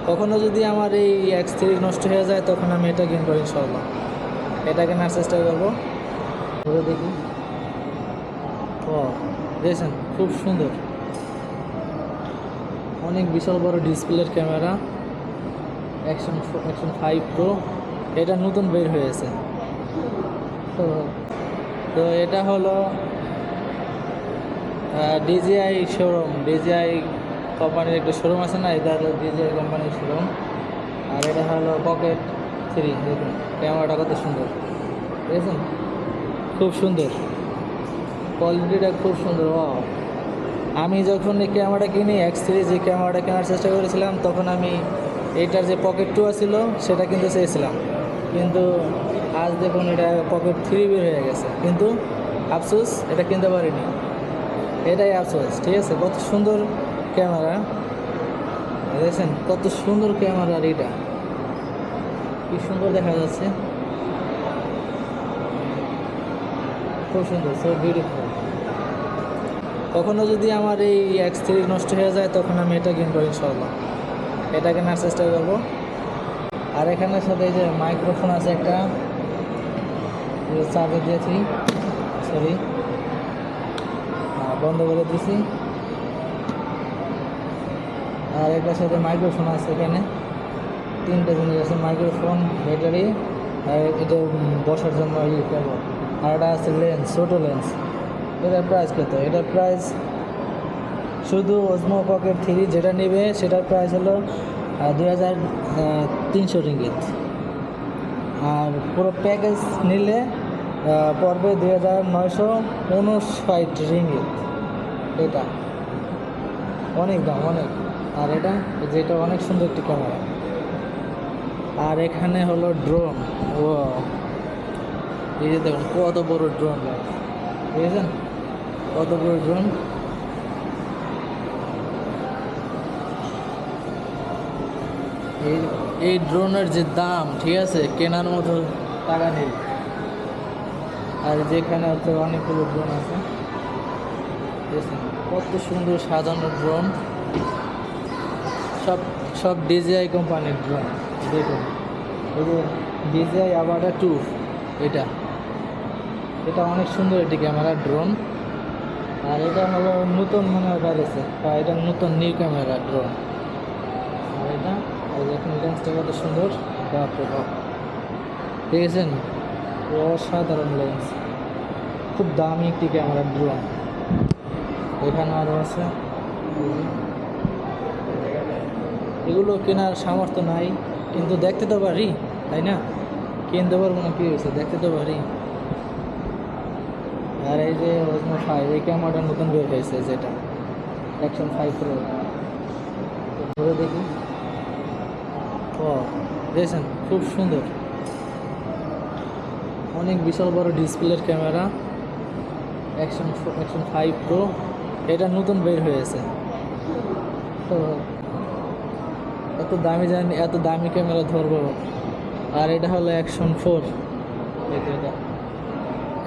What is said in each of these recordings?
কখনো যদি আমার এই X3 নষ্ট হয়ে যায় তখন আমি এটা কিনবো ইনশাল্লাহ। এটা কেনার চেষ্টা করবো। ঘুরে দেখি। ও দেখছেন, খুব সুন্দর, অনেক বিশাল বড় ডিসপ্লের ক্যামেরা। অ্যাকশন 5 প্রো, এটা নতুন বের হয়েছে। তো তো এটা হলো ডিজিআই শোরুম। ডিজিআই কোম্পানির একটা শোরুম আছে না, এটা হলো ডিজিআই কোম্পানির শোরুম। আর এটা হলো পকেট 3। দেখুন ক্যামেরাটা কত সুন্দর, দেখেছেন, খুব সুন্দর, কোয়ালিটিটা খুব সুন্দর। ও আমি যখন এই ক্যামেরাটা কিনি, X3 যে ক্যামেরাটা কেনার চেষ্টা করেছিলাম, তখন আমি এইটার যে পকেট 2 ছিল সেটা কিন্তু চেয়েছিলাম, কিন্তু আজ দেখুন এটা পকেট 3 বের হয়ে গেছে। কিন্তু আফসোস, এটা কিনতে পারিনি, এটাই আফসোস। ঠিক আছে, কত সুন্দর ক্যামেরা, দেখেছেন কত সুন্দর ক্যামেরা। এটা কি সুন্দর দেখা যাচ্ছে, খুব সুন্দর, সো বিউটিফুল। কখনো যদি আমার এই X3 নষ্ট হয়ে যায় তখন আমি এটা কিনবো ইনশাল্লাহ। এটা কেনার চেষ্টা করবো। আর এখানের সাথে এই যে মাইক্রোফোন আছে একটা, চার্জে দিয়েছি, সরি বন্ধ করে দিয়েছি। আর এটার সাথে মাইক্রোফোন আছে, এখানে 3টে জিনিস আছে, মাইক্রোফোন, ব্যাটারি, আর এটা বসার জন্য ইউজ করবো। আর এটা আছে লেন্স, ছোটো লেন্স। এটার প্রাইস কত? এটার প্রাইস শুধু ওজমো পকেট 3 যেটা নেবে সেটার প্রাইস হলো 2300 রিঙ্গিত। আর পুরো প্যাকেজ নিলে পড়বে 2959 রিঙ্গিত। এটা অনেক দাম, অনেক। আর এটা যেটা অনেক সুন্দর একটি ক্যামেরা। আর এখানে হলো ড্রোন। ও এই যে দেখুন কত বড় ড্রোন, বুঝেছেন কত বড় ড্রোন। এই ড্রোনের যে দাম, ঠিক আছে, কেনার মতো টাকা নেই। আর যেখানে হচ্ছে অনেকগুলো ড্রোন আছে, দেখছেন কত সুন্দর সাজানো ড্রোন, সব সব ডিজিআই কোম্পানির ড্রোন। দেখুন এই যে ডিজিআই আভাটার 2, এটা এটা অনেক সুন্দর একটি ক্যামেরা ড্রোন। আর এটা হলো নতুন মনে হয় বেড়েছে, বা এটা নতুন নিউ ক্যামেরা ড্রোন। আর এটা দেখুন লেন্সটা কত সুন্দর, বাপরে বাপ, দেখেছেন, অসাধারণ লেন্স, খুব দামি একটি ক্যামেরা ড্রোন। এখানে আরও আছে, এগুলো কেনার সামর্থ্য নাই, কিন্তু দেখতে তো পারি, তাই না? কিনতে পারবো না, কী হয়েছে, দেখতে তো পারি। আর এই যে ওজমো 5, এই ক্যামেরাটা নতুন বের হয়েছে, যেটা অ্যাকশন 5 প্রো। ঘুরে দেখি। ও দেখছেন, খুব সুন্দর, অনেক বিশাল বড় ডিসপ্লের ক্যামেরা। অ্যাকশন 5 প্রো, এটা নতুন বের হয়েছে। তো এত দামি জানি, এত দামি ক্যামেরা ধরবো। আর এটা হলো অ্যাকশন 4,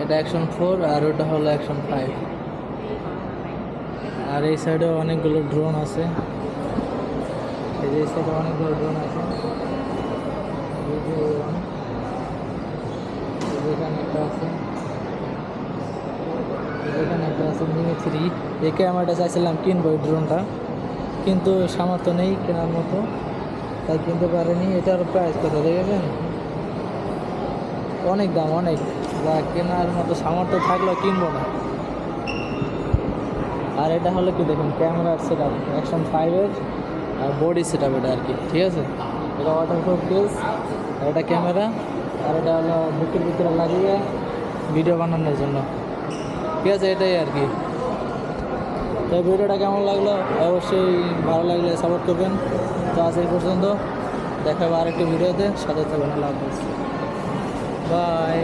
এটা অ্যাকশন 4, আর ওটা হলো অ্যাকশন 5। আর এই সাইডে অনেকগুলো ড্রোন আছে, এই যে সাইডে অনেকগুলো ড্রোন আছে। এখানে একটা আছে, এখানে একটা আছে মিনি 3। এই ক্যামেরাটা চাইছিলাম কিনবো, এই ড্রোনটা, কিন্তু সামর্থ্য নেই কেনার মতো, তাই কিনতে পারিনি। এটার প্রাইস কত দেখেছেন, অনেক দাম, অনেক, যা কেনার মতো সামর্থ্য থাকলেও কিনবো না। আর এটা হলো কি দেখুন ক্যামেরার সেট আপ, অ্যাকশন 5-এর আর বডি সেট আপ এটা আর কি, ঠিক আছে। এটা ওয়াটারপ্রুফ কেস, এটা ক্যামেরা, আর এটা হলো বুকের ভিতরে লাগিয়ে ভিডিও বানানোর জন্য, ঠিক আছে, এটাই আর কি। তো ভিডিওটা কেমন লাগলো অবশ্যই ভালো লাগলে সাপোর্ট করবেন। তো আজ এই পর্যন্ত, দেখা হবে আরেকটি ভিডিওতে, সাথে থাকবেন। আল্লাহ হাফেজ, বাই।